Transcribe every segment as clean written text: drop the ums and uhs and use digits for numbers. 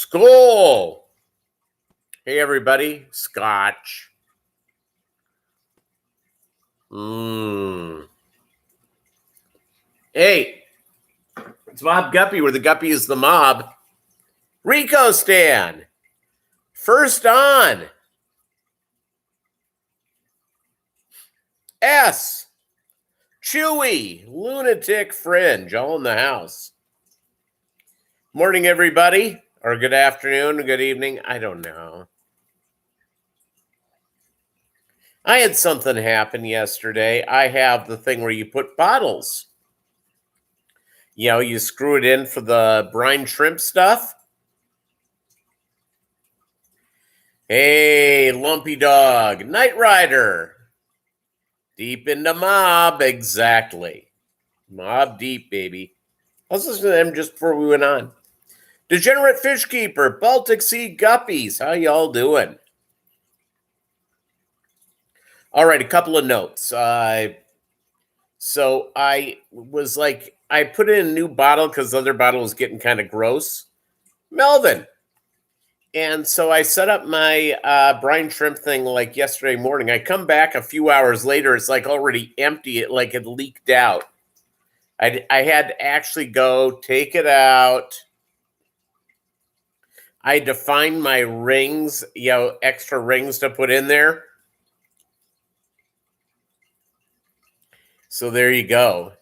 School. Hey, everybody. Scotch. Hey, it's Mobb Guppy, where the Guppy is the mob. Rico Stan. First on. S. Chewy. Lunatic Fringe. All in the house. Morning, everybody. Or good afternoon, good evening. I don't know. I had something happen yesterday. I have the thing where you put bottles. You know, you screw it in for the brine shrimp stuff. Hey, Lumpy Dog, Knight Rider. Deep into Mobb, exactly. Mobb deep, baby. I was listening to them just before we went on. Degenerate Fish Keeper, Baltic Sea Guppies. How y'all doing? All right, a couple of notes. So I was like, I put in a new bottle because the other bottle was getting kind of gross. Melvin. And so I set up my brine shrimp thing like yesterday morning. I come back a few hours later. It's like already empty. It like it leaked out. I had to actually go take it out. I had to find my rings, extra rings to put in there. So there you go.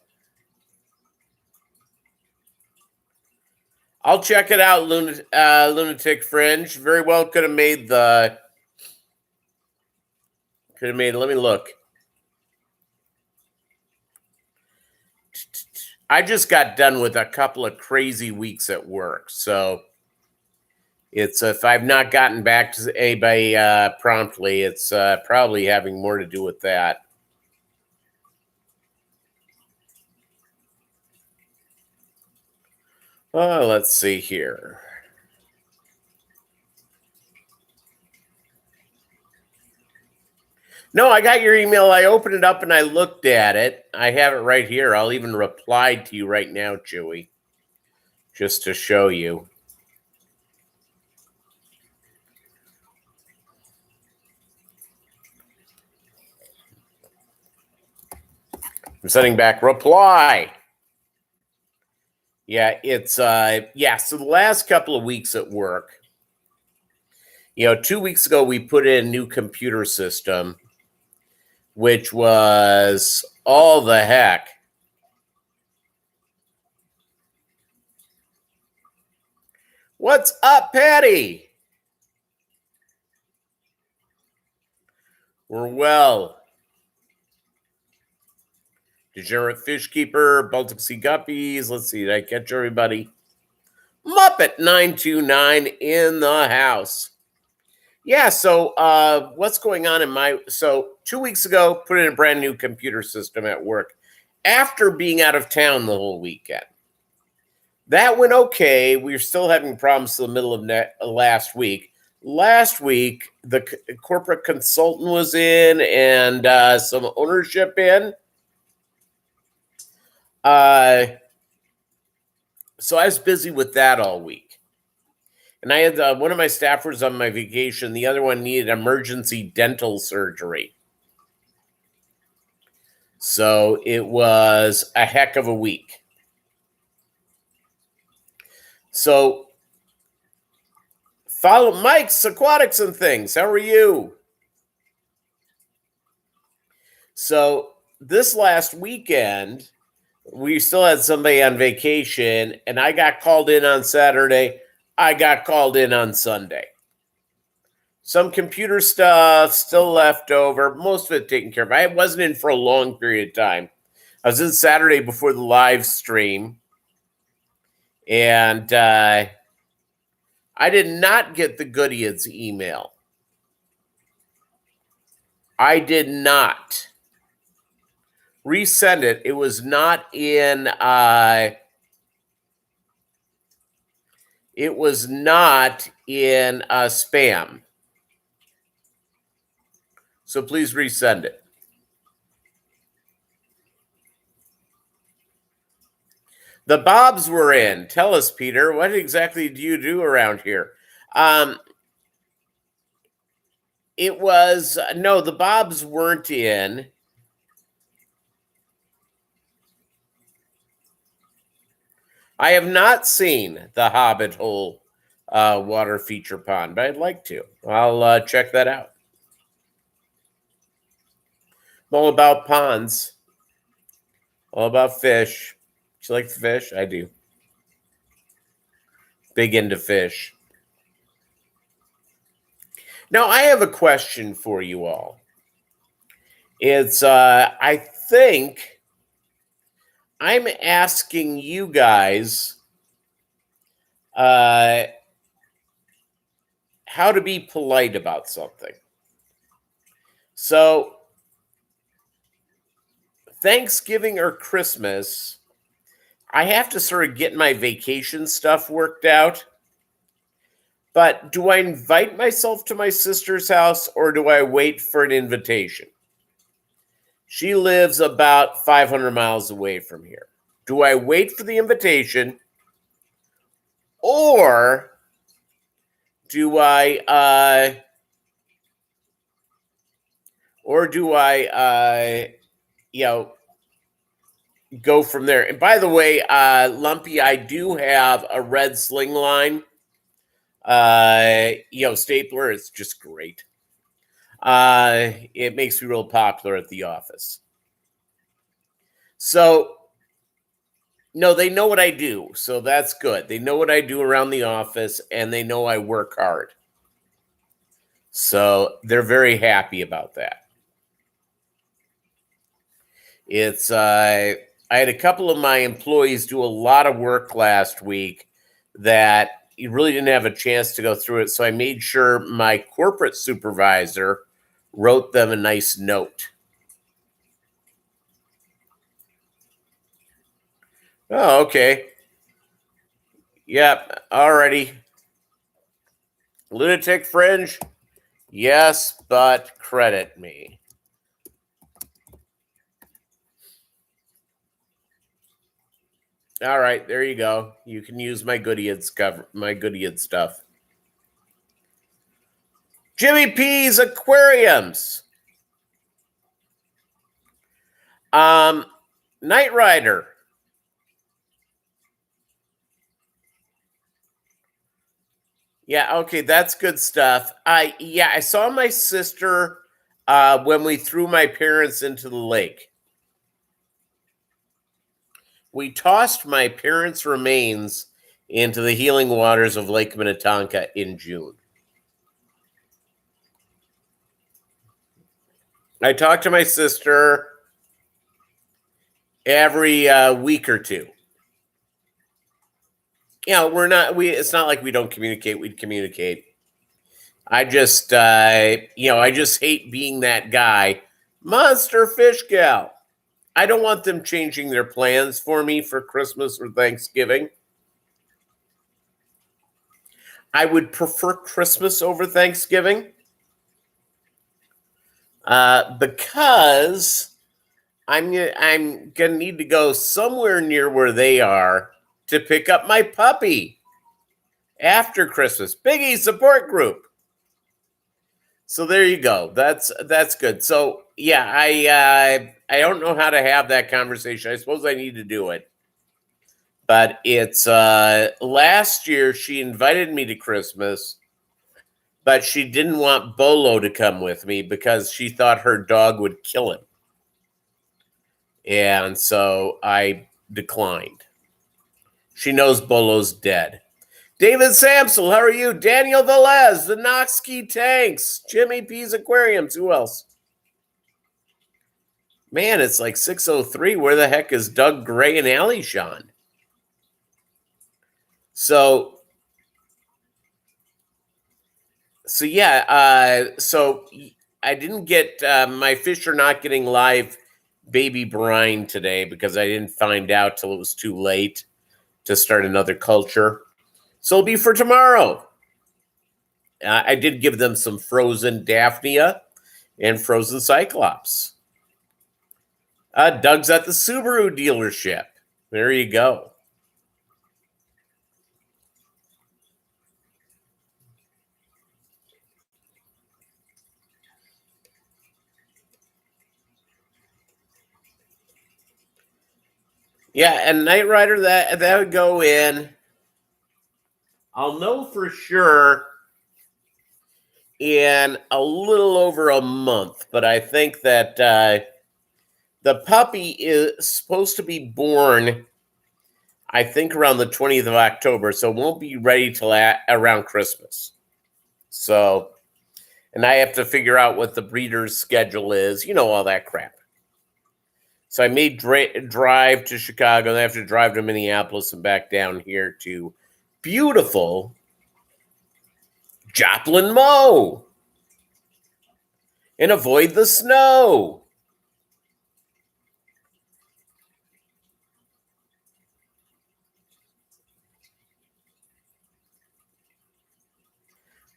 I'll check it out, Lunatic Fringe. Very well could have made let me look. I just got done with a couple of crazy weeks at work. So it's if I've not gotten back to anybody promptly, it's probably having more to do with that. Let's see here. No, I got your email. I opened it up and I looked at it. I have it right here. I'll even reply to you right now, Chewy, just to show you. I'm sending back reply. Yeah, it's so the last couple of weeks at work, 2 weeks ago we put in a new computer system, which was all the heck. What's up, Patty? We're well. Degenerate Fish Keeper, Baltic Sea Guppies. Let's see, did I catch everybody? Muppet 929 in the house. Yeah, so what's going on so 2 weeks ago, put in a brand new computer system at work after being out of town the whole weekend. That went okay. We were still having problems in the middle of last week. Last week, the corporate consultant was in and some ownership in. So I was busy with that all week. And I had one of my staffers on my vacation. The other one needed emergency dental surgery. So it was a heck of a week. So follow Mike's Aquatics and Things. How are you? So this last weekend, we still had somebody on vacation, and I got called in on Saturday. I got called in on Sunday. Some computer stuff still left over, most of it taken care of. I wasn't in for a long period of time. I was in Saturday before the live stream, and I did not get the Guppies email. I did not. Resend it. It was not in spam. So please resend it. The Bobs were in. Tell us, Peter, what exactly do you do around here? It was, no, the Bobs weren't in. I have not seen the Hobbit Hole water feature pond, but I'd like to. I'll check that out. I'm all about ponds. All about fish. Do you like the fish? I do. Big into fish. Now, I have a question for you all. It's, I think I'm asking you guys how to be polite about something. So, Thanksgiving or Christmas, I have to sort of get my vacation stuff worked out. But do I invite myself to my sister's house or do I wait for an invitation? She lives about 500 miles away from here. Do I wait for the invitation or do I go from there? And by the way, Lumpy, I do have a red sling line. Stapler is just great. It makes me real popular at the office. So, no, they know what I do. So that's good. They know what I do around the office and they know I work hard. So they're very happy about that. It's, I had a couple of my employees do a lot of work last week that you really didn't have a chance to go through it. So I made sure my corporate supervisor wrote them a nice note. Oh, okay. Yep. Alrighty. Lunatic Fringe. Yes, but credit me. All right, there you go. You can use my Goodyead stuff. Jimmy P's Aquariums. Knight Rider. Yeah, okay, that's good stuff. I saw my sister when we threw my parents into the lake. We tossed my parents' remains into the healing waters of Lake Minnetonka in June. I talk to my sister every week or two. It's not like we don't communicate. We'd communicate. I just hate being that guy. Monster fish gal. I don't want them changing their plans for me for Christmas or Thanksgiving. I would prefer Christmas over Thanksgiving because I'm gonna need to go somewhere near where they are to pick up my puppy after Christmas. Biggie support group. So there you go. That's good. So yeah, I don't know how to have that conversation. I suppose I need to do it. But it's last year she invited me to Christmas, but she didn't want Bolo to come with me because she thought her dog would kill him. And so I declined. She knows Bolo's dead. David Samsel, how are you? Daniel Velez, the Noxkey Tanks, Jimmy P's Aquariums. Who else? Man, it's like 6:03. Where the heck is Doug Gray and Allie Sean? So yeah, so I didn't get my fish are not getting live baby brine today because I didn't find out till it was too late to start another culture. So it'll be for tomorrow. I did give them some frozen Daphnia and frozen Cyclops. Doug's at the Subaru dealership. There you go. Yeah, and Knight Rider that would go in. I'll know for sure in a little over a month, but I think that the puppy is supposed to be born, I think, around the 20th of October, so it won't be ready till around Christmas. So, and I have to figure out what the breeder's schedule is, all that crap. So I may drive to Chicago, and I have to drive to Minneapolis and back down here to beautiful Joplin, Mo, and avoid the snow.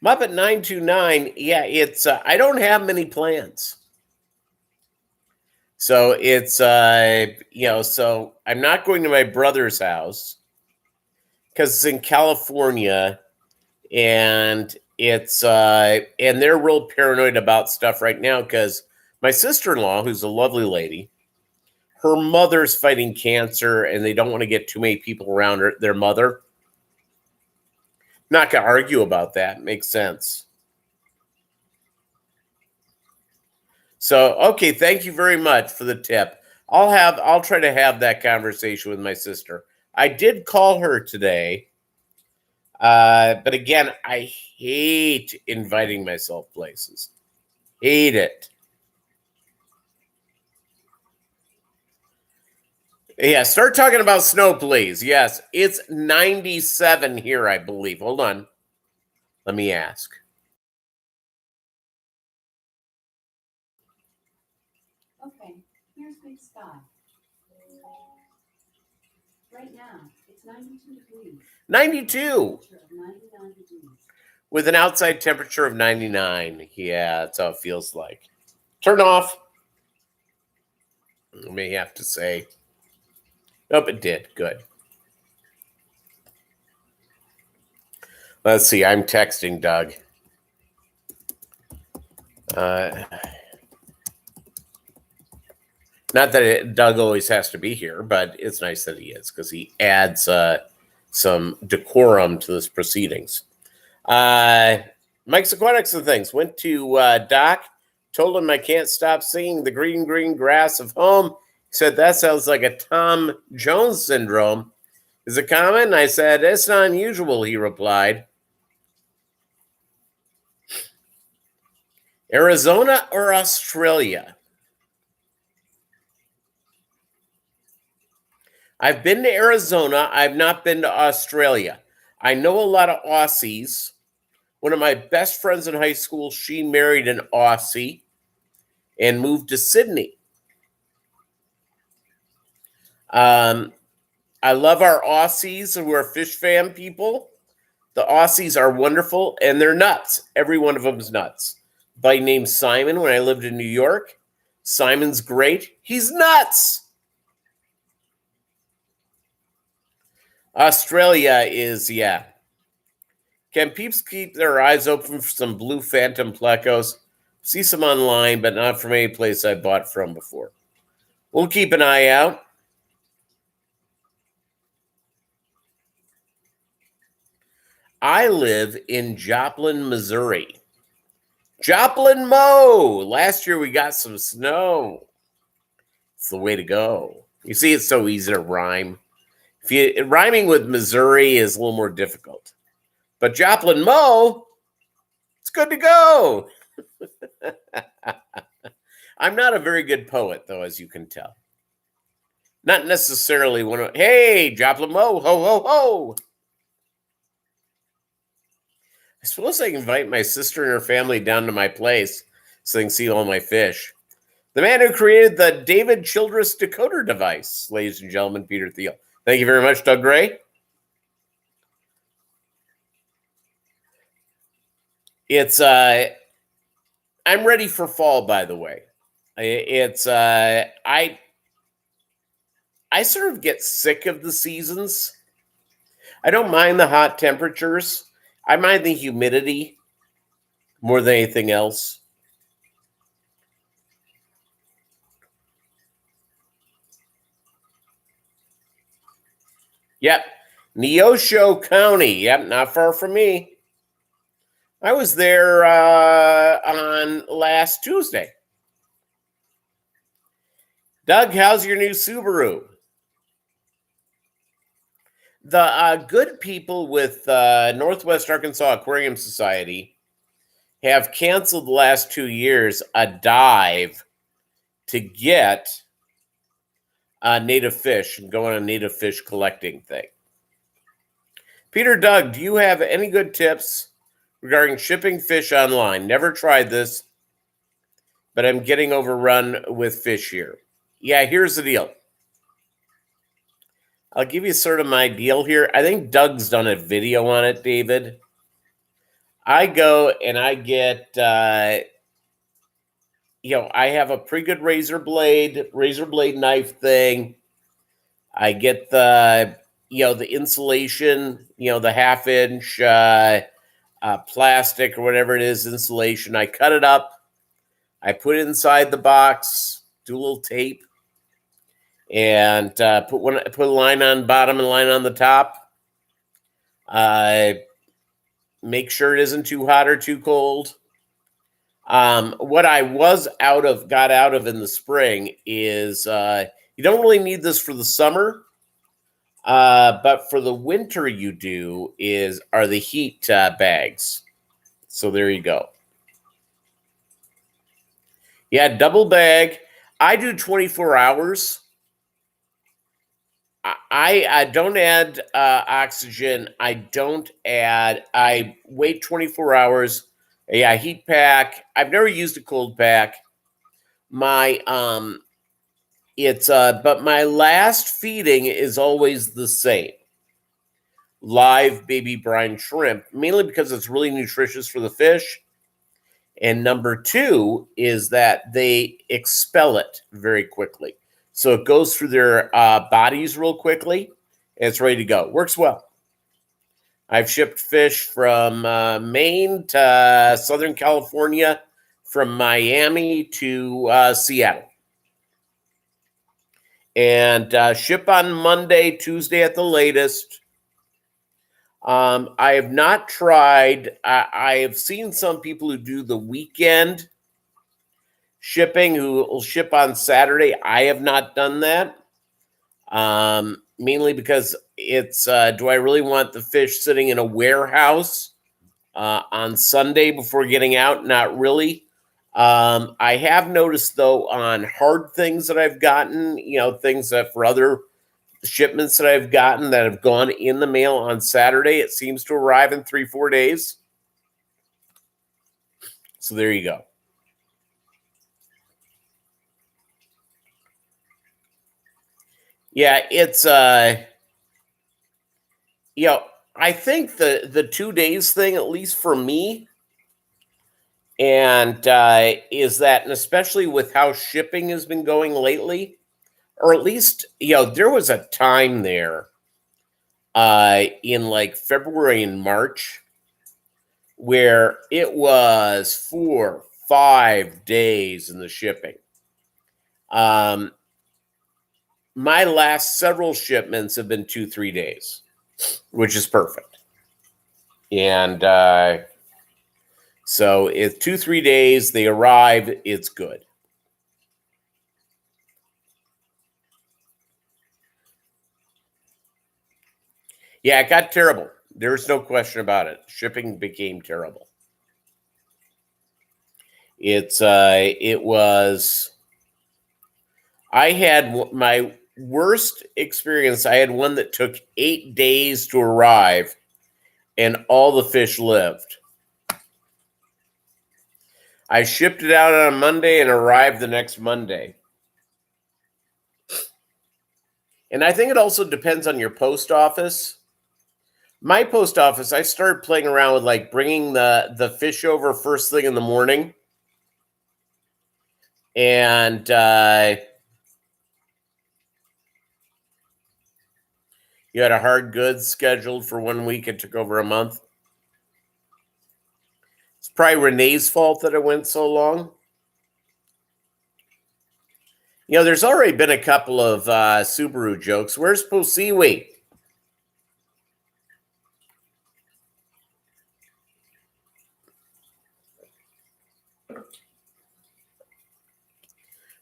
Muppet 929, yeah, it's I don't have many plans. So it's so I'm not going to my brother's house because it's in California, and it's and they're real paranoid about stuff right now because my sister-in-law, who's a lovely lady, her mother's fighting cancer, and they don't want to get too many people around their mother. Not gonna argue about that. Makes sense. So, okay, thank you very much for the tip. I'll try to have that conversation with my sister. I did call her today. But again, I hate inviting myself places. Hate it. Yeah, start talking about snow, please. Yes, it's 97 here, I believe. Hold on. Let me ask. Okay, here's Big Sky. Right now, it's 92 degrees. 92. 99 degrees. With an outside temperature of 99. Yeah, that's how it feels like. Turn off. I may have to say. Nope, it did. Good. Let's see. I'm texting Doug. Not that Doug always has to be here, but it's nice that he is because he adds some decorum to this proceedings. Mike's Aquatics and things. Went to Doc, told him I can't stop singing the green, green grass of home. He said, that sounds like a Tom Jones syndrome. Is it common? I said, it's not unusual, he replied. Arizona or Australia? I've been to Arizona. I've not been to Australia. I know a lot of Aussies. One of my best friends in high school, she married an Aussie and moved to Sydney. I love our Aussies who are fish fan people. The Aussies are wonderful, and they're nuts. Every one of them is nuts. Buddy named Simon when I lived in New York. Simon's great. He's nuts. Australia is, yeah. Can peeps keep their eyes open for some blue phantom plecos? See some online, but not from any place I bought from before. We'll keep an eye out. I live in Joplin, Missouri. Joplin, Mo. Last year we got some snow. It's the way to go. You see, it's so easy to rhyme. Rhyming with Missouri is a little more difficult. But Joplin, Mo, it's good to go. I'm not a very good poet, though, as you can tell. Not necessarily one of, hey, Joplin, Mo, ho, ho, ho. I suppose I can invite my sister and her family down to my place so they can see all my fish. The man who created the David Childress decoder device, ladies and gentlemen, Peter Thiel. Thank you very much, Doug Gray. It's I'm ready for fall, by the way. It's I sort of get sick of the seasons. I don't mind the hot temperatures. I mind the humidity more than anything else. Yep. Neosho County. Yep, not far from me. I was there on last Tuesday. Doug, how's your new Subaru? The good people with Northwest Arkansas Aquarium Society have canceled the last 2 years a dive to get native fish and go on a native fish collecting thing. Peter, Doug, do you have any good tips regarding shipping fish online? Never tried this, but I'm getting overrun with fish here. Yeah, here's the deal. I'll give you sort of my deal here. I think Doug's done a video on it, David. I go and I get, I have a pretty good razor blade knife thing. I get the insulation, the 1/2 inch plastic or whatever it is, insulation. I cut it up. I put it inside the box, do a little tape, and put a line on the bottom and a line on the top. Make sure it isn't too hot or too cold. What I got out of in the spring is you don't really need this for the summer, but for the winter you are the heat bags. So there you go. Yeah, double bag. I do 24 hours. I don't add oxygen. I wait 24 hours. Yeah, heat pack. I've never used a cold pack. But my last feeding is always the same. Live baby brine shrimp, mainly because it's really nutritious for the fish. And number 2 is that they expel it very quickly. So it goes through their bodies real quickly, and it's ready to go. Works well. I've shipped fish from Maine to Southern California, from Miami to Seattle. And ship on Monday, Tuesday at the latest. I have not tried. I have seen some people who do the weekend shipping who will ship on Saturday. I have not done that. Mainly because it's, do I really want the fish sitting in a warehouse on Sunday before getting out? Not really. I have noticed, though, on hard things that I've gotten, things that for other shipments that I've gotten that have gone in the mail on Saturday, it seems to arrive in 3-4 days. So there you go. Yeah, it's I think the 2 days thing, at least for me, and is that, and especially with how shipping has been going lately, or at least there was a time there in like February and March where it was 4-5 days in the shipping. My last several shipments have been 2-3 days, which is perfect. And so if 2-3 days, they arrive, it's good. Yeah, it got terrible. There's no question about it. Shipping became terrible. It was, I had my worst experience. I had one that took 8 days to arrive and all the fish lived. I shipped it out on a Monday and arrived the next Monday. And I think it also depends on your post office. My post office, I started playing around with like bringing the fish over first thing in the morning. And you had a hard goods scheduled for 1 week. It took over a month. It's probably Renee's fault that it went so long. There's already been a couple of Subaru jokes. Where's Posiwi?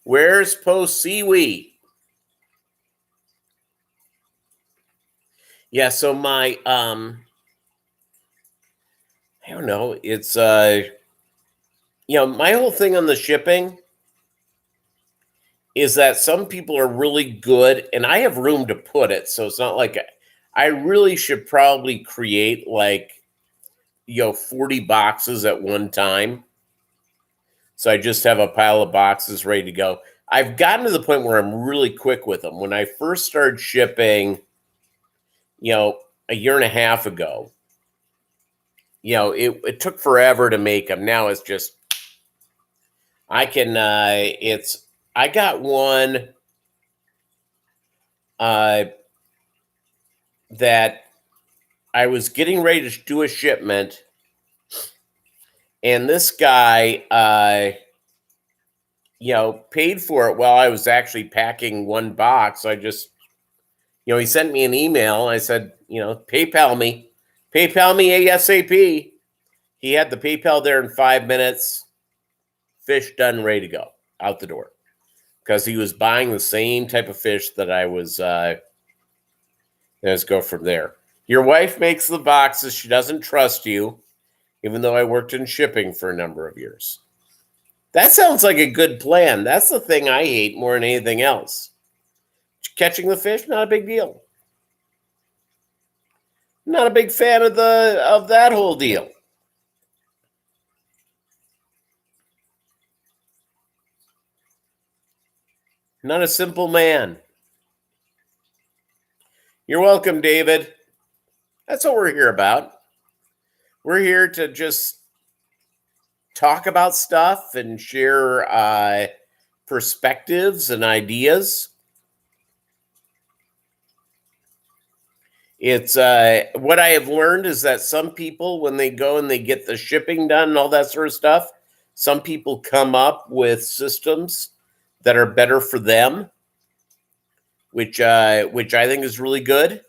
Where's post Seawee? Yeah, so my I don't know, it's my whole thing on the shipping is that some people are really good and I have room to put it, so it's not like I really should probably create like 40 boxes at one time. So I just have a pile of boxes ready to go. I've gotten to the point where I'm really quick with them. When I first started shipping, a year and a half ago, it took forever to make them. Now it's just, I got one that I was getting ready to do a shipment, and this guy, paid for it while I was actually packing one box. I just, he sent me an email. I said, PayPal me ASAP. He had the PayPal there in 5 minutes. Fish done, ready to go out the door, because he was buying the same type of fish that I was. Let's go from there. Your wife makes the boxes. She doesn't trust you, even though I worked in shipping for a number of years. That sounds like a good plan. That's the thing I hate more than anything else. Catching the fish, not a big deal. Not a big fan of that whole deal. Not a simple man. You're welcome, David. That's what we're here about. We're here to just talk about stuff and share perspectives and ideas. It's what I have learned is that some people, when they go and they get the shipping done and all that sort of stuff, some people come up with systems that are better for them, which I think is really good.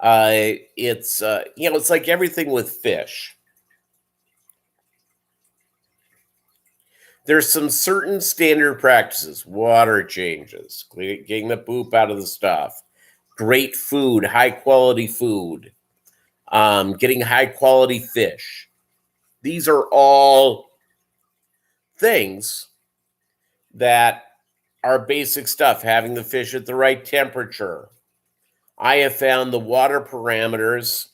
It's like everything with fish. There's some certain standard practices: water changes, getting the poop out of the stuff, great food, high quality food, getting high quality fish. These are all things that are basic stuff. Having the fish at the right temperature. I have found the water parameters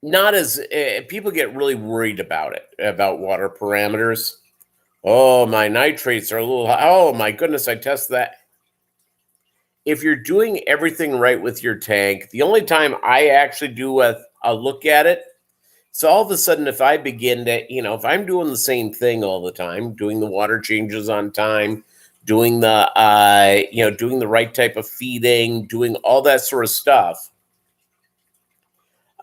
not as people get really worried about it, about water parameters. Oh, my nitrates are a little high. Oh my goodness, I test that. If you're doing everything right with your tank, the only time I actually do a look at it, so all of a sudden, if I begin to, if I'm doing the same thing all the time, doing the water changes on time, doing doing the right type of feeding, doing all that sort of stuff,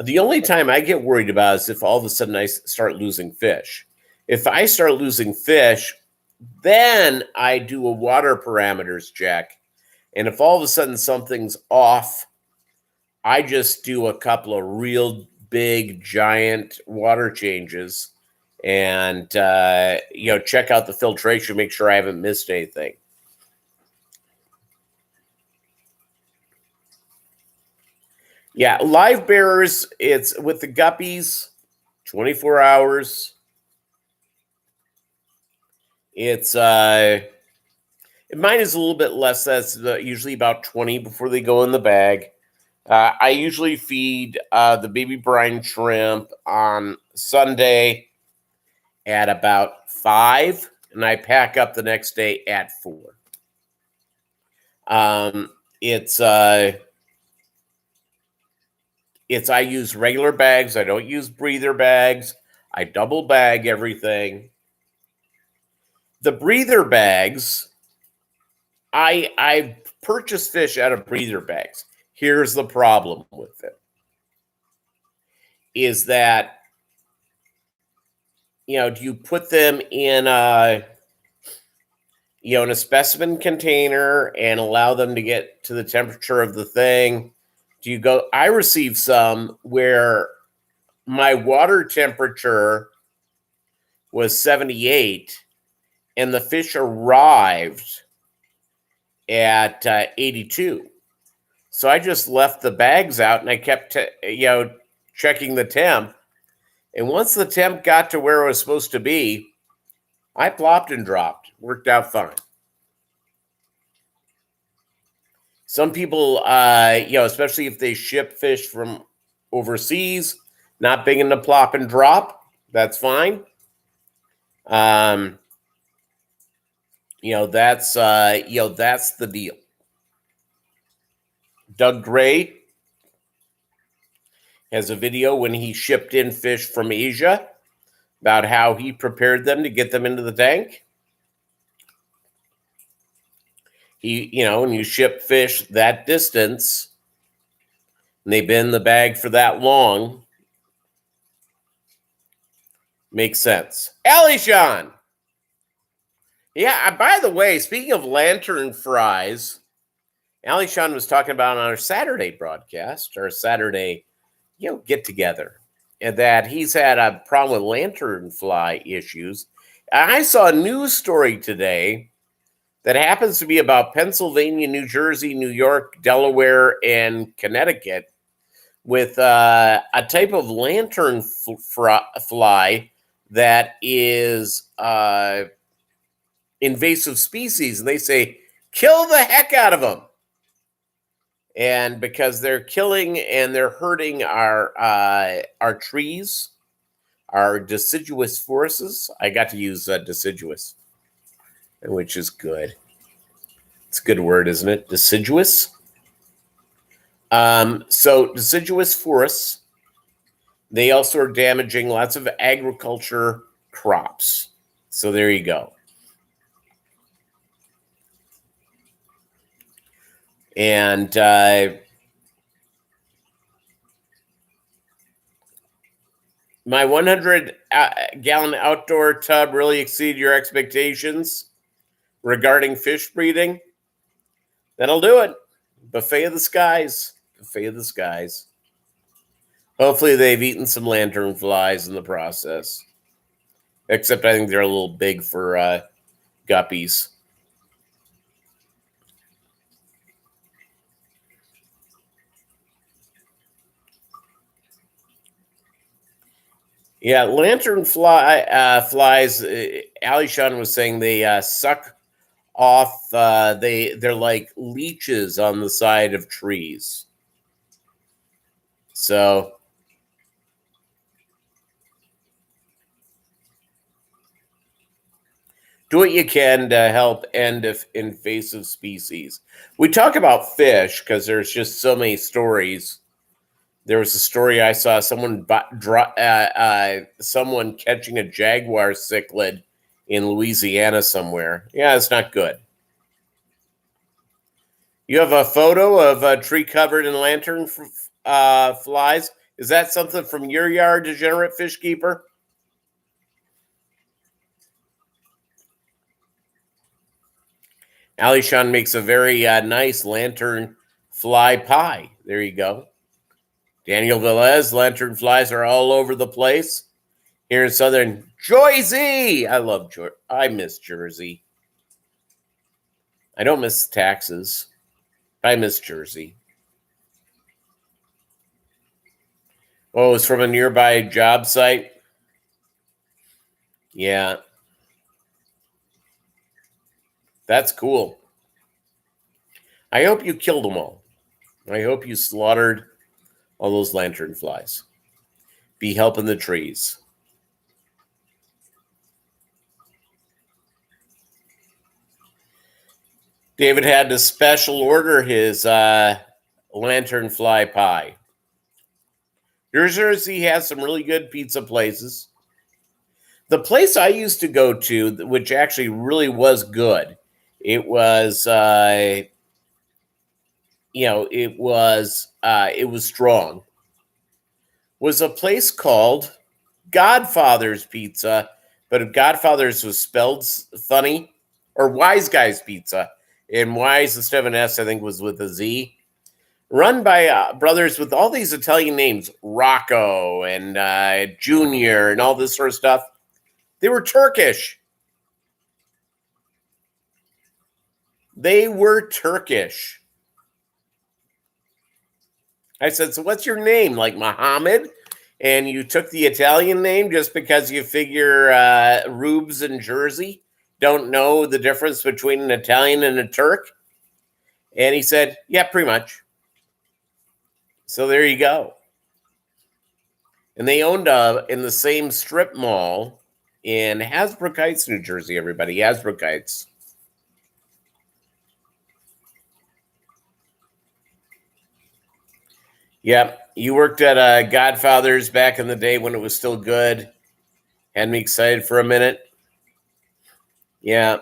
the only time I get worried about is if all of a sudden I start losing fish. If I start losing fish, then I do a water parameters check. And if all of a sudden something's off, I just do a couple of real big, giant water changes and, check out the filtration, make sure I haven't missed anything. Yeah, live bearers, it's with the guppies, 24 hours. It's mine is a little bit less. That's usually about 20 before they go in the bag. I usually feed the baby brine shrimp on Sunday at about 5, and I pack up the next day at 4. I use regular bags. I don't use breather bags. I double bag everything. The breather bags, I purchase fish out of breather bags. Here's the problem with it. Is that, do you put them in a specimen container and allow them to get to the temperature of the thing? Do you go? I received some where my water temperature was 78 and the fish arrived at 82. So I just left the bags out and I kept, checking the temp. And once the temp got to where it was supposed to be, I plopped and dropped. Worked out fine. Some people, especially if they ship fish from overseas, not big into plop and drop, that's fine. That's the deal. Doug Gray has a video when he shipped in fish from Asia about how he prepared them to get them into the tank. When you ship fish that distance and they've been in the bag for that long, makes sense. Alishan. Yeah, by the way, speaking of lantern fries, Alishan was talking about on our Saturday broadcast, or Saturday, get together, and that he's had a problem with lantern fly issues. I saw a news story today that happens to be about Pennsylvania, New Jersey, New York, Delaware, and Connecticut with a type of lantern fly that is invasive species. And they say, kill the heck out of them. And because they're killing and they're hurting our trees, our deciduous forests. I got to use deciduous, which is good. It's a good word, isn't it? Deciduous. So deciduous forests, they also are damaging lots of agriculture crops. So there you go. And my 100-gallon outdoor tub really exceeded your expectations regarding fish breeding. That'll do it. Buffet of the skies. Buffet of the skies. Hopefully they've eaten some lantern flies in the process. Except I think they're a little big for guppies. Yeah, lantern flies. Alishan was saying they suck off. They're like leeches on the side of trees. So do what you can to help end invasive species. We talk about fish because there's just so many stories. There was a story I saw, someone catching a jaguar cichlid in Louisiana somewhere. Yeah, it's not good. You have a photo of a tree covered in lantern flies. Is that something from your yard, Degenerate Fish Keeper? Alishan makes a very nice lantern fly pie. There you go. Daniel Velez, lantern flies are all over the place here in southern Jersey. I miss Jersey. I don't miss taxes. I miss Jersey. Oh, it's from a nearby job site? Yeah. That's cool. I hope you killed them all. I hope you slaughtered all those lantern flies. Be helping the trees. David had to special order his lantern fly pie. New Jersey has some really good pizza places. The place I used to go to, which actually really was good, it was strong, was a place called Godfather's Pizza, but if Godfather's was spelled funny, or Wise Guy's Pizza, and Wise instead of an S, I think was with a Z. run by brothers with all these Italian names, Rocco and Junior and all this sort of stuff. They were Turkish. They were Turkish. I said, so what's your name? Like Muhammad? And you took the Italian name just because you figure Rubes and Jersey don't know the difference between an Italian and a Turk? And he said, yeah, pretty much. So there you go. And they owned in the same strip mall in Hasbrook Heights, New Jersey, everybody. Hasbrook Heights. Yeah, you worked at Godfather's back in the day when it was still good. Had me excited for a minute. Yeah.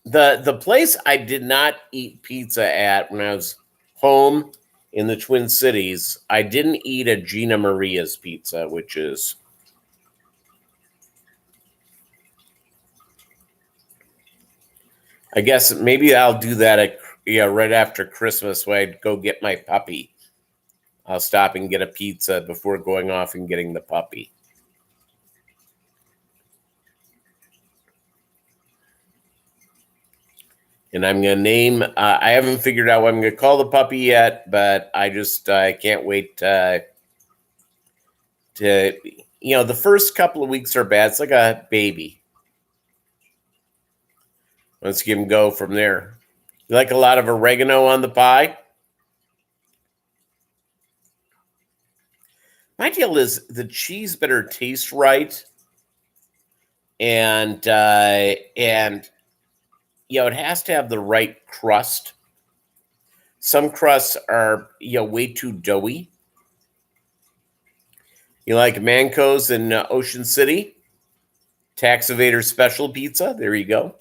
The place I did not eat pizza at when I was home in the Twin Cities, I didn't eat at Gina Maria's Pizza, which is... I guess maybe I'll do that right after Christmas when I go get my puppy. I'll stop and get a pizza before going off and getting the puppy. And I'm going to name, I haven't figured out what I'm going to call the puppy yet, but I can't wait to, the first couple of weeks are bad. It's like a baby. Let's give him go from there. You like a lot of oregano on the pie? My deal is the cheese better taste right. And it has to have the right crust. Some crusts are, way too doughy. You like Manco's in Ocean City? Tax Evader Special Pizza. There you go.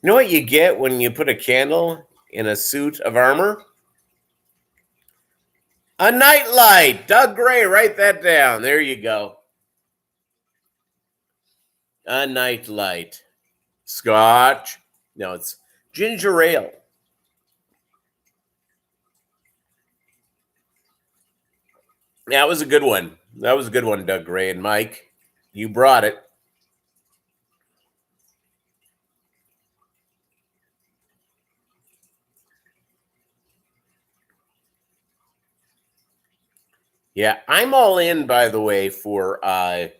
You know what you get when you put a candle in a suit of armor? A nightlight. Doug Gray, write that down. There you go. A nightlight. Scotch. No, it's ginger ale. That was a good one. That was a good one, Doug Gray and Mike. You brought it. Yeah, I'm all in, by the way, for, I've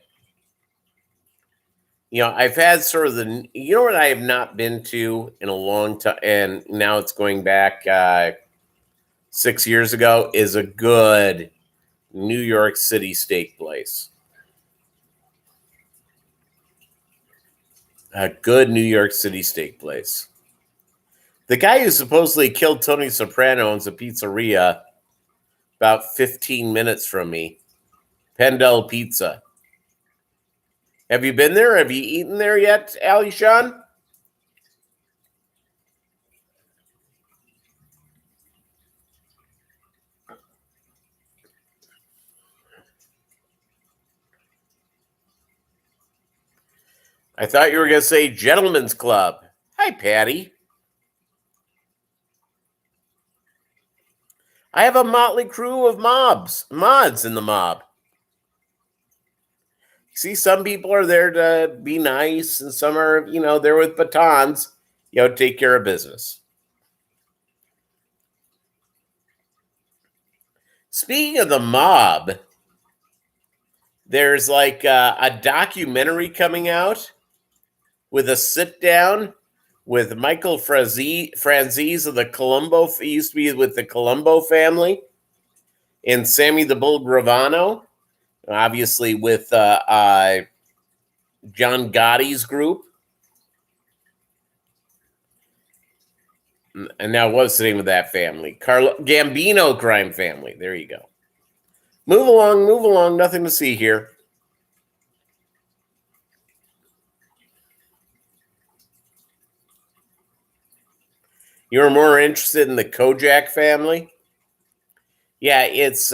had sort of what I have not been to in a long time, and now it's going back 6 years ago, is a good New York City steak place. A good New York City steak place. The guy who supposedly killed Tony Soprano owns a pizzeria about 15 minutes from me. Pendel Pizza. Have you been there? Have you eaten there yet, Ali Sean? I thought you were going to say Gentlemen's Club. Hi, Patty. I have a motley crew of mods in the mob. See, some people are there to be nice, and some are, there with batons, take care of business. Speaking of the mob, there's like a documentary coming out with a sit down with Michael Franzese of the Colombo. He used to be with the Colombo family, and Sammy the Bull Gravano, obviously with John Gotti's group. And now what's the name of that family? Gambino crime family. There you go. Move along. Nothing to see here. You're more interested in the Kojak family? Yeah, it's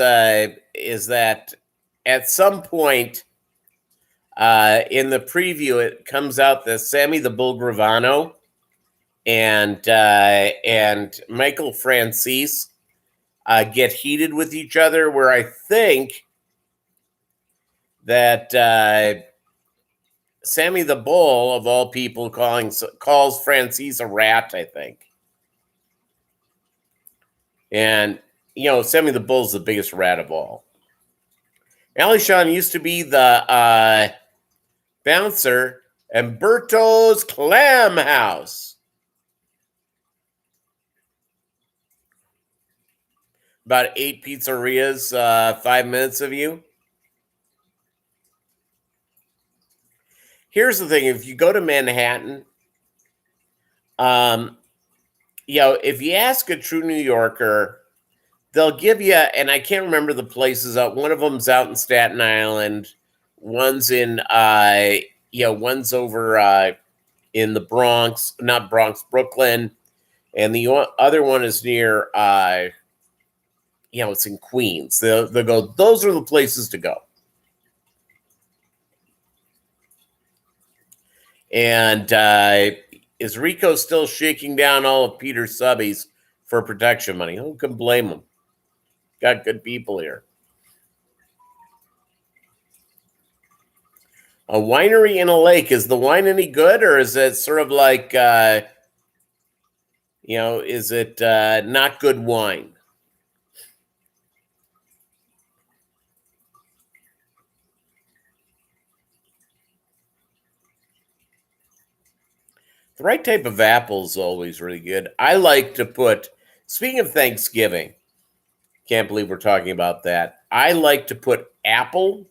is that at some point in the preview it comes out that Sammy the Bull Gravano and Michael Francis get heated with each other, where I think that Sammy the Bull, of all people, calls Francis a rat, I think. And, Sammy the Bull's the biggest rat of all. Alishon used to be the bouncer at Berto's Clam House. About 8 pizzerias, 5 minutes of you. Here's the thing. If you go to Manhattan, if you ask a true New Yorker, they'll give you, and I can't remember the places. One of them's out in Staten Island. One's in, one's over in the Bronx, not Bronx, Brooklyn. And the other one is near, it's in Queens. They'll go, those are the places to go. And is Rico still shaking down all of Peter's subbies for protection money? Who can blame him? Got good people here. A winery in a lake. Is the wine any good, or is it sort of like, is it not good wine? The right type of apple is always really good. I like to put, speaking of Thanksgiving, can't believe we're talking about that. I like to put apple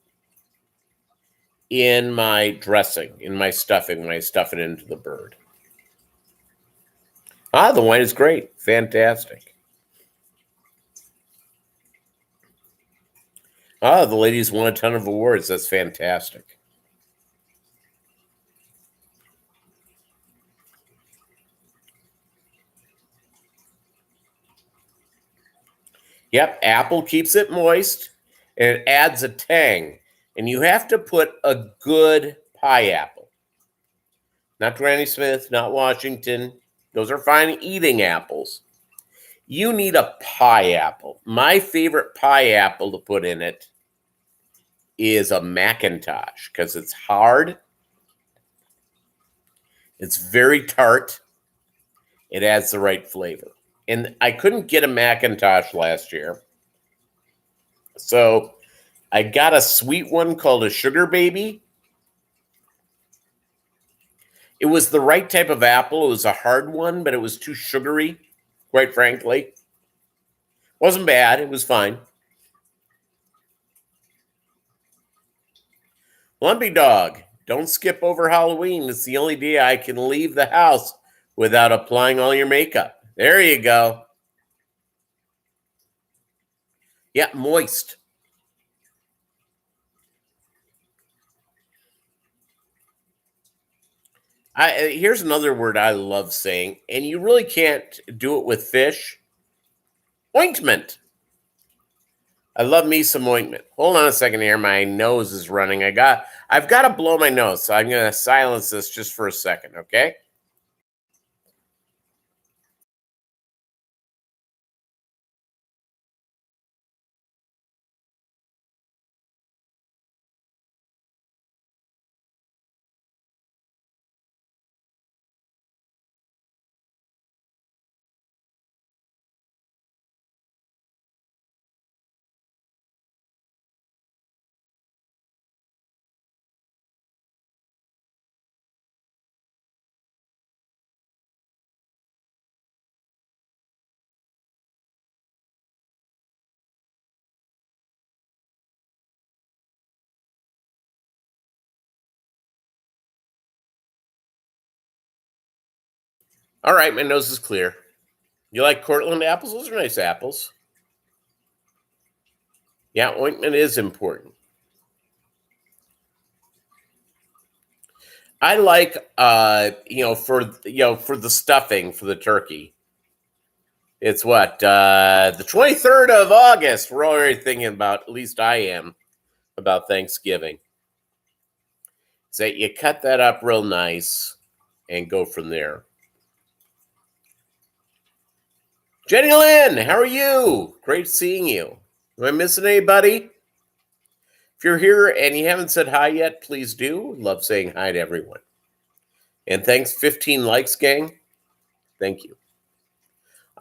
in my dressing, in my stuffing, when I stuff it into the bird. The wine is great. Fantastic. The ladies won a ton of awards. That's fantastic. Yep, apple keeps it moist, and it adds a tang. And you have to put a good pie apple. Not Granny Smith, not Washington. Those are fine eating apples. You need a pie apple. My favorite pie apple to put in it is a Macintosh, because it's hard. It's very tart. It adds the right flavor. And I couldn't get a Macintosh last year. So I got a sweet one called a Sugar Baby. It was the right type of apple. It was a hard one, but it was too sugary, quite frankly. Wasn't bad. It was fine. Lumpy Dog, don't skip over Halloween. It's the only day I can leave the house without applying all your makeup. There you go. Yeah, moist. Here's another word I love saying, and you really can't do it with fish. Ointment. I love me some ointment. Hold on a second here. My nose is running. I've got to blow my nose, so I'm going to silence this just for a second, okay? All right, my nose is clear. You like Cortland apples? Those are nice apples. Yeah, ointment is important. I like for the stuffing for the turkey. It's what, the 23rd of August. We're already thinking about, at least I am, about Thanksgiving. So you cut that up real nice and go from there. Jenny Lynn, how are you? Great seeing you. Am I missing anybody? If you're here and you haven't said hi yet, please do. Love saying hi to everyone. And thanks, 15 likes, gang. Thank you.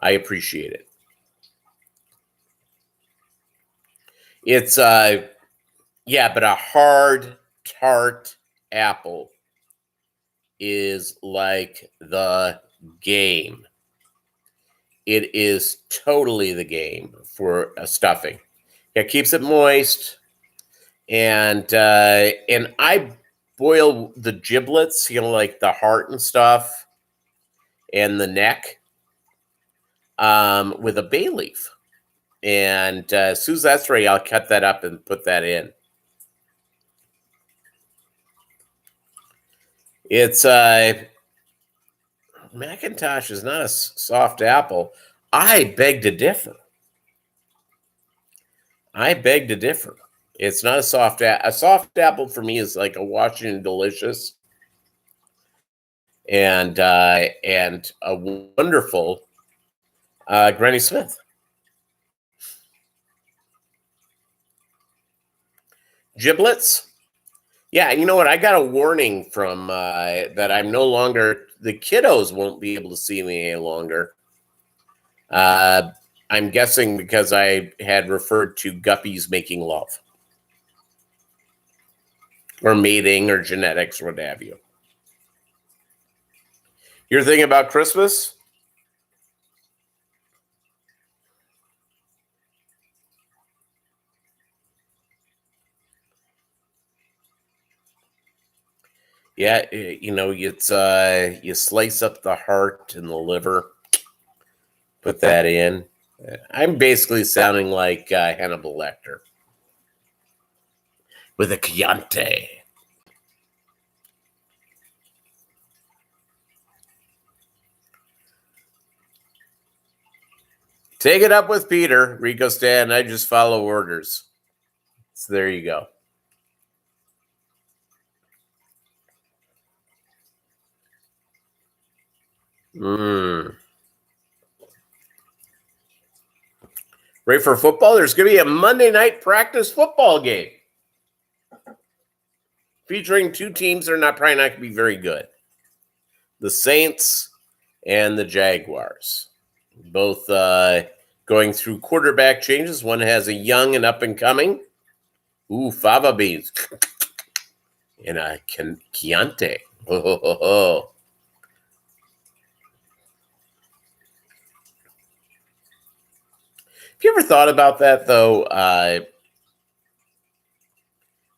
I appreciate it. It's, yeah, but a hard, tart apple is like the game. It is totally the game for a stuffing. It keeps it moist. And I boil the giblets, like the heart and stuff, and the neck, with a bay leaf. And as soon as that's ready, I'll cut that up and put that in. It's Macintosh is not a soft apple. I beg to differ. It's not a soft apple. A soft apple for me is like a Washington Delicious and a wonderful Granny Smith. Giblets. Yeah, and you know what? I got a warning from that I'm no longer, the kiddos won't be able to see me any longer. I'm guessing because I had referred to guppies making love. Or mating or genetics or what have you. You're thinking about Christmas? Yeah, it's you slice up the heart and the liver, put that in. I'm basically sounding like Hannibal Lecter with a Chianti. Take it up with Peter, Rico Stan. I just follow orders. So there you go. Ready for football? There's going to be a Monday night practice football game featuring two teams that are probably not going to be very good. The Saints and the Jaguars. Both going through quarterback changes. One has a young and up and coming. Fava beans. And a Chianti. Oh. Have you ever thought about that, though?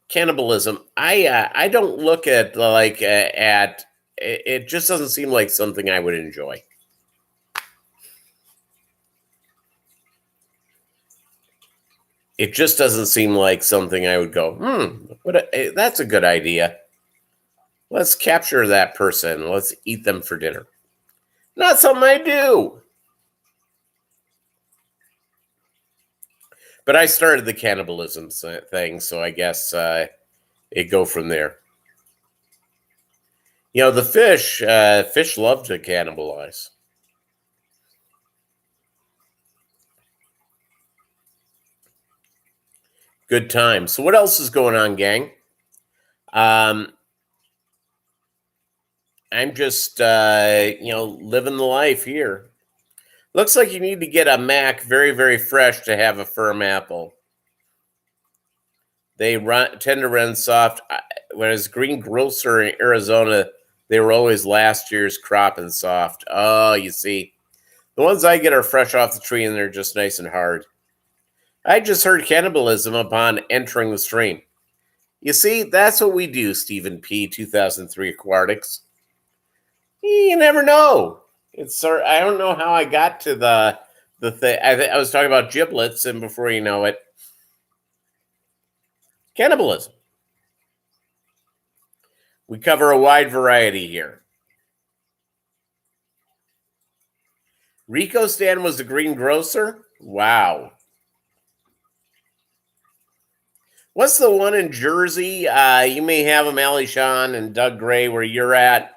Cannibalism. I don't look at at it. Just doesn't seem like something I would enjoy. It just doesn't seem like something I would go, that's a good idea. Let's capture that person. Let's eat them for dinner. Not something I do. But I started the cannibalism thing, so I guess it go from there. The fish love to cannibalize. Good time. So what else is going on, gang? I'm just, living the life here. Looks like you need to get a Mac very, very fresh to have a firm apple. They tend to run soft. Whereas Green Grocer in Arizona, they were always last year's crop and soft. Oh, you see. The ones I get are fresh off the tree and they're just nice and hard. I just heard cannibalism upon entering the stream. You see, that's what we do, Stephen P. 2003 Aquatics. You never know. I don't know how I got to the thing. I was talking about giblets, and before you know it, cannibalism. We cover a wide variety here. Rico Stan was the Green Grocer? Wow. What's the one in Jersey? You may have them, Ali Shawn and Doug Gray, where you're at.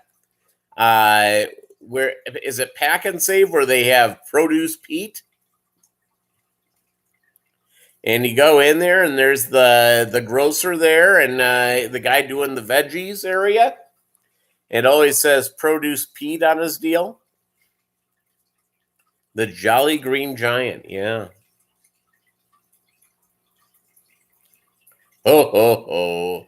where is it Pack and Save where they have Produce Pete? And you go in there and there's the grocer there and the guy doing the veggies area. It always says Produce Pete on his deal. The Jolly Green Giant, yeah. Ho, ho, ho.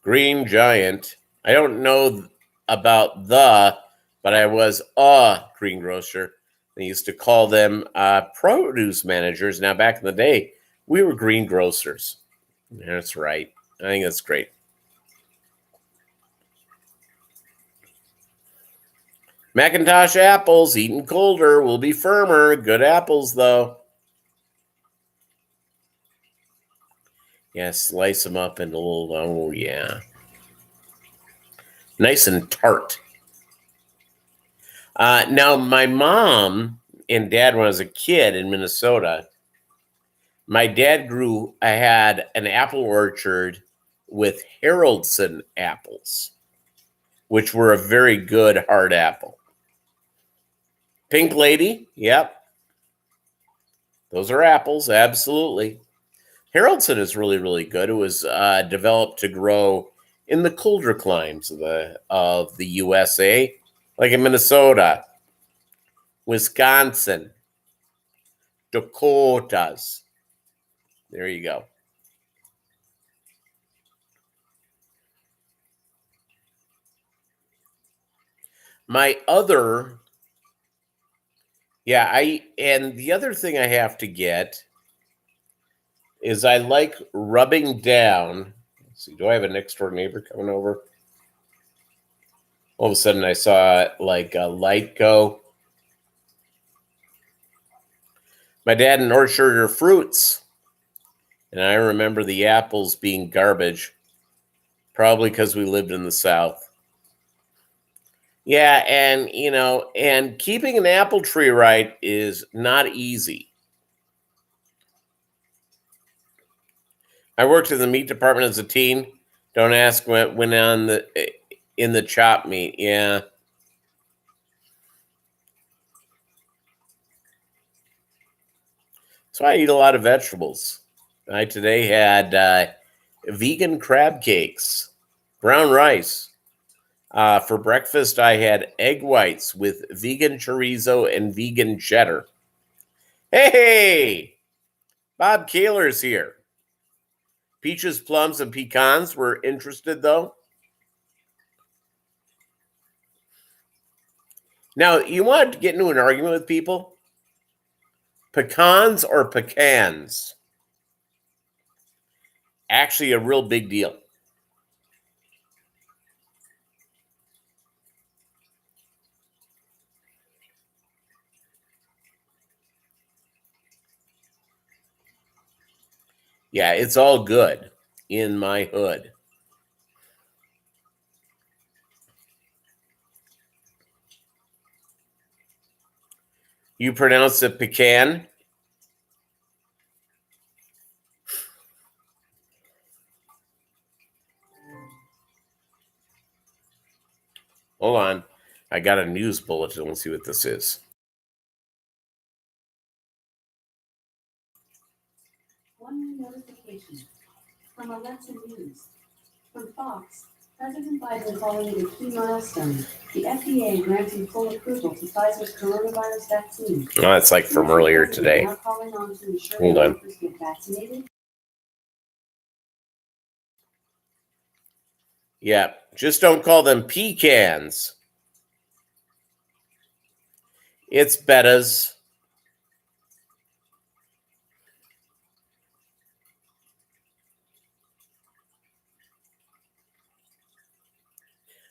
Green Giant. I don't know about but I was a greengrocer. They used to call them produce managers. Now, back in the day, we were greengrocers. That's right. I think that's great. Macintosh apples, eaten colder, will be firmer. Good apples, though. Yeah, slice them up into little, oh, yeah. Nice and tart. Now, my mom and dad, when I was a kid in Minnesota, my dad had an apple orchard with Haroldson apples, which were a very good hard apple. Pink Lady, yep. Those are apples, absolutely. Haroldson is really, really good. It was developed to grow in the colder climes of the USA, like in Minnesota, Wisconsin, Dakotas. There you go. The other thing I have to get is I like rubbing down. Let's see, do I have a next door neighbor coming over? All of a sudden I saw like a light go. My dad and orchard are fruits. And I remember the apples being garbage, probably because we lived in the South. Yeah, and keeping an apple tree right is not easy. I worked in the meat department as a teen. Don't ask when in the chop meat. Yeah. So I eat a lot of vegetables. I today had vegan crab cakes, brown rice. For breakfast, I had egg whites with vegan chorizo and vegan cheddar. Hey, Bob Kaler's here. Peaches, plums, and pecans. We're interested, though. Now, you want to get into an argument with people? Pecans or pecans? Actually, a real big deal. Yeah, it's all good in my hood. You pronounce it pecan? Hold on. I got a news bulletin. Let's see what this is. One notification from Alexa News. From Fox, President Biden calling it a key milestone. The FDA granting full approval to Pfizer's coronavirus vaccine. Oh, it's like from earlier today. Hold on. Yeah, just don't call them pecans. It's bettas.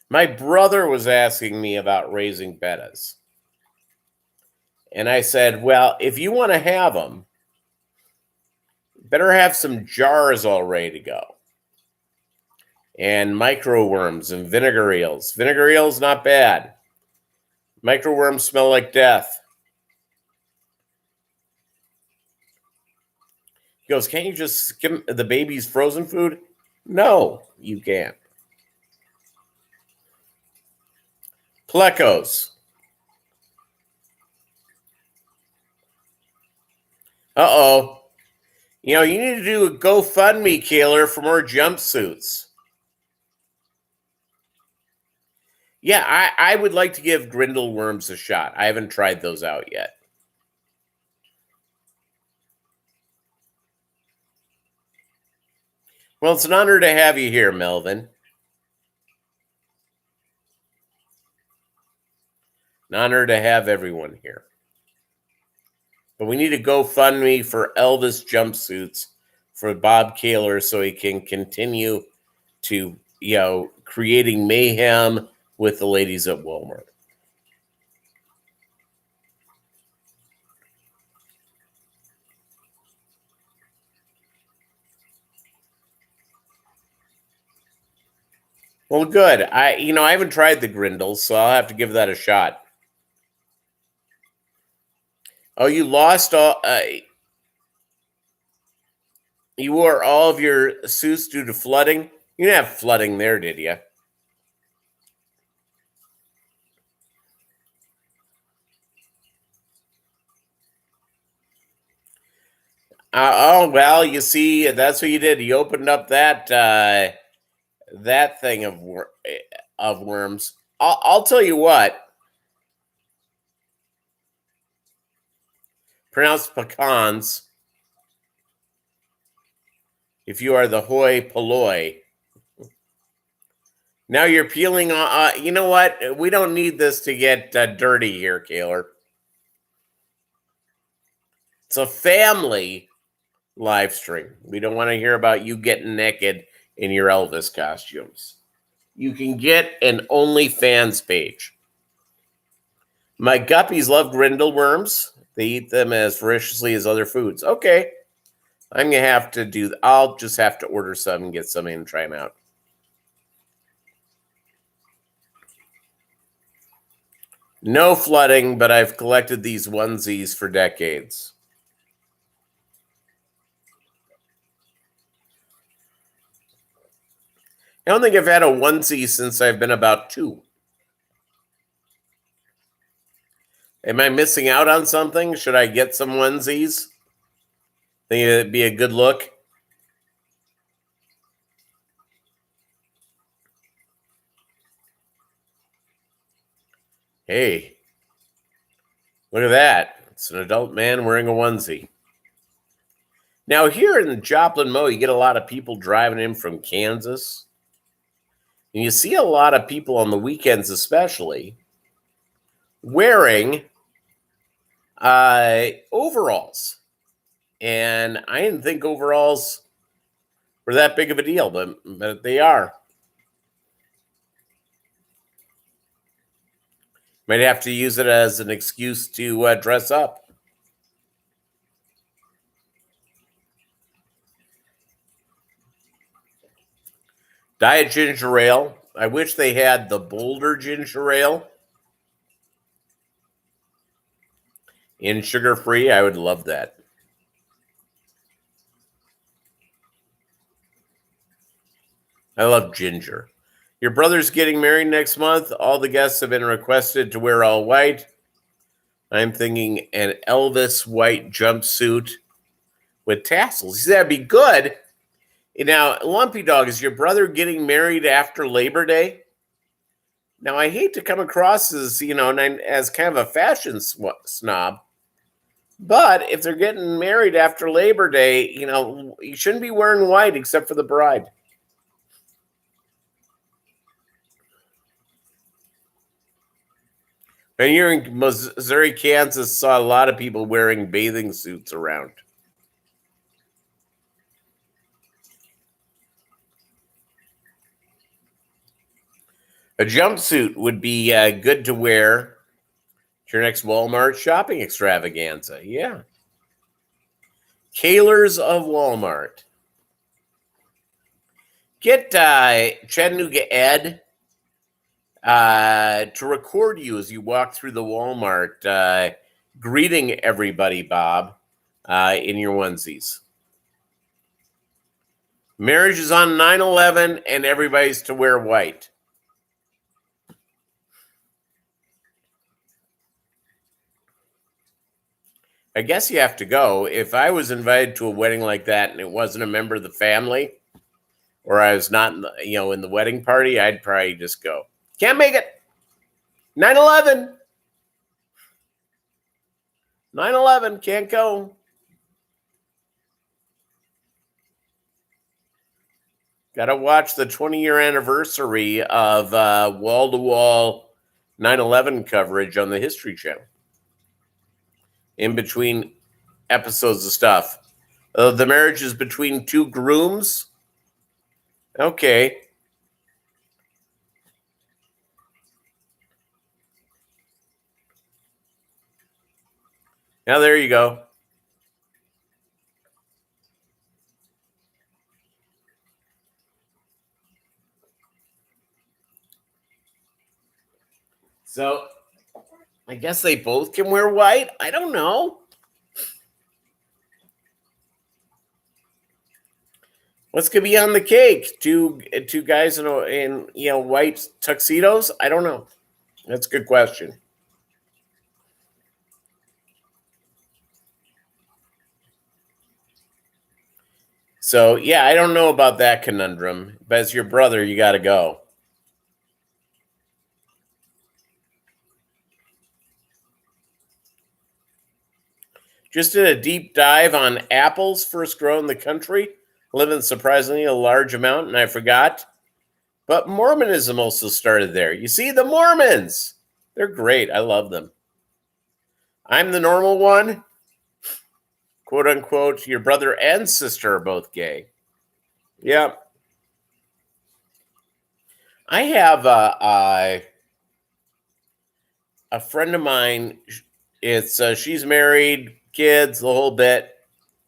My brother was asking me about raising bettas. And I said, well, if you want to have them, better have some jars all ready to go. And microworms and vinegar eels. Vinegar eels, not bad. Microworms smell like death. He goes, can't you just skim the baby's frozen food? No, you can't. Plecos. Uh-oh. You need to do a GoFundMe, Kaler, for more jumpsuits. Yeah, I would like to give Grindle worms a shot. I haven't tried those out yet. Well, it's an honor to have you here, Melvin. An honor to have everyone here. But we need a GoFundMe for Elvis jumpsuits for Bob Kaler so he can continue to, creating mayhem with the ladies at Walmart. Well, good. I haven't tried the Grindles, so I'll have to give that a shot. Oh, you lost all. You wore all of your suits due to flooding. You didn't have flooding there, did you? Oh well, you see, that's what you did. You opened up that thing of worms. I'll tell you what. Pronounced pecans. If you are the hoi polloi. Now you're peeling. You know what? We don't need this to get dirty here, Kaler. It's a family live stream. We don't want to hear about you getting naked in your Elvis costumes. You can get an OnlyFans page. My guppies love grindle worms. They eat them as voraciously as other foods. Okay. I'm going to have to do, I'll just have to order some and get some in and try them out. No flooding, but I've collected these onesies for decades. I don't think I've had a onesie since I've been about 2. Am I missing out on something? Should I get some onesies? Think it'd be a good look? Hey, look at that. It's an adult man wearing a onesie. Now, here in Joplin, Mo, you get a lot of people driving in from Kansas. And you see a lot of people on the weekends, especially, wearing overalls. And I didn't think overalls were that big of a deal, but they are. Might have to use it as an excuse to dress up. Diet ginger ale. I wish they had the Boulder ginger ale in sugar-free. I would love that. I love ginger. Your brother's getting married next month. All the guests have been requested to wear all white. I'm thinking an Elvis white jumpsuit with tassels. He said that'd be good. Now, Lumpy Dog, is your brother getting married after Labor Day? Now, I hate to come across as, as kind of a fashion snob, but if they're getting married after Labor Day, you shouldn't be wearing white except for the bride. And here in Missouri, Kansas, saw a lot of people wearing bathing suits around. A jumpsuit would be good to wear to your next Walmart shopping extravaganza. Yeah. Kaler's of Walmart. Get Chattanooga Ed to record you as you walk through the Walmart, greeting everybody, Bob, in your onesies. Marriage is on 9/11, and everybody's to wear white. I guess you have to go. If I was invited to a wedding like that and it wasn't a member of the family, or I was not, in the wedding party, I'd probably just go. Can't make it. 9/11. 9/11. Can't go. Got to watch the 20-year anniversary of wall-to-wall 9/11 coverage on the History Channel. In between episodes of stuff. The marriage is between two grooms. Okay. Now there you go. So I guess they both can wear white. I don't know. What's gonna be on the cake? Two guys in white tuxedos? I don't know. That's a good question. So yeah, I don't know about that conundrum, but as your brother, you got to go. Just did a deep dive on apples first grown in the country, living surprisingly a large amount, and I forgot. But Mormonism also started there. You see, the Mormons, they're great. I love them. I'm the normal one. Quote unquote, your brother and sister are both gay. Yeah. I have a friend of mine. It's she's married, kids, the whole bit.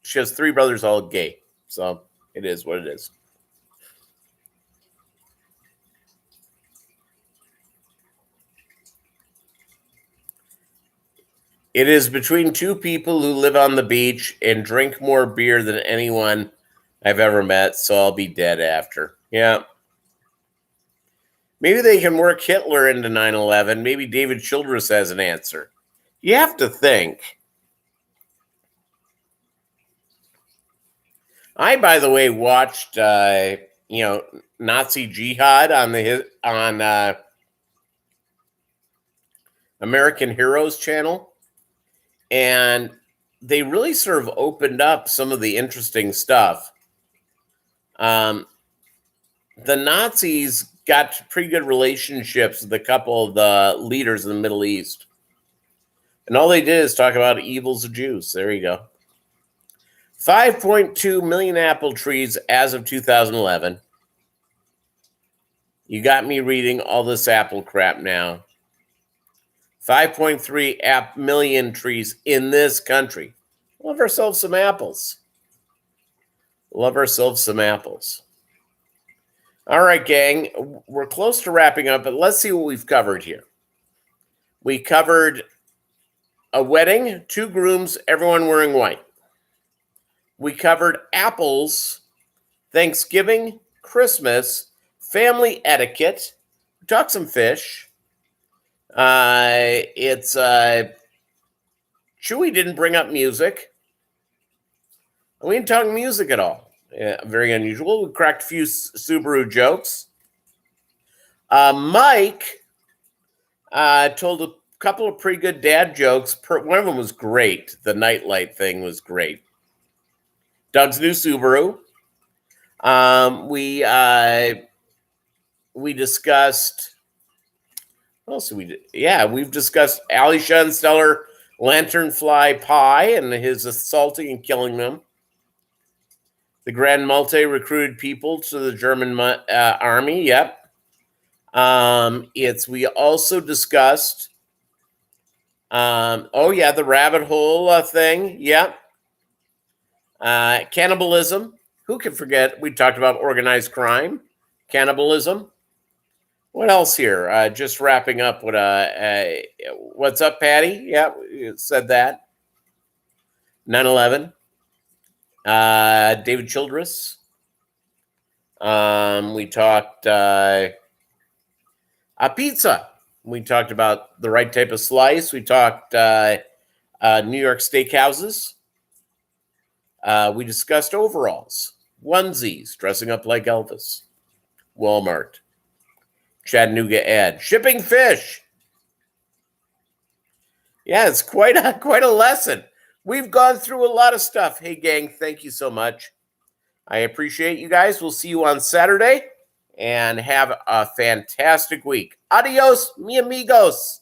She has 3 brothers, all gay. So it is what it is. It is between 2 people who live on the beach and drink more beer than anyone I've ever met, so I'll be dead after. Yeah. Maybe they can work Hitler into 9/11. Maybe David Childress has an answer. You have to think. I, by the way, watched Nazi Jihad on American Heroes channel, and they really sort of opened up some of the interesting stuff. The Nazis got pretty good relationships with a couple of the leaders in the Middle East. And all they did is talk about evils of Jews. There you go. 5.2 million apple trees as of 2011. You got me reading all this apple crap now. 5.3 million trees in this country. Love ourselves some apples. Love ourselves some apples. All right, gang. We're close to wrapping up, but let's see what we've covered here. We covered a wedding, 2 grooms, everyone wearing white. We covered apples, Thanksgiving, Christmas, family etiquette. We talked some fish. It's Chewy didn't bring up music. We didn't talk music at all. Very unusual. We cracked a few Subaru jokes. Mike told a couple of pretty good dad jokes. One of them was great. The nightlight thing was great. Doug's new Subaru. We discussed. What else did we do? Yeah, we've discussed Ali Schoensteller lanternfly pie and his assaulting and killing them. The Grand Malte recruited people to the German army. Yep. We also discussed. The rabbit hole thing. Yep. Cannibalism. Who can forget? We talked about organized crime, cannibalism. What else here? Just wrapping up with what's up, Patty? Yeah, you said that. 9/11. David Childress. We talked a pizza. We talked about the right type of slice. We talked New York steakhouses. We discussed overalls, onesies, dressing up like Elvis, Walmart, Chattanooga ad, shipping fish. Yeah, it's quite a lesson. We've gone through a lot of stuff. Hey, gang, thank you so much. I appreciate you guys. We'll see you on Saturday, and have a fantastic week. Adios, mi amigos.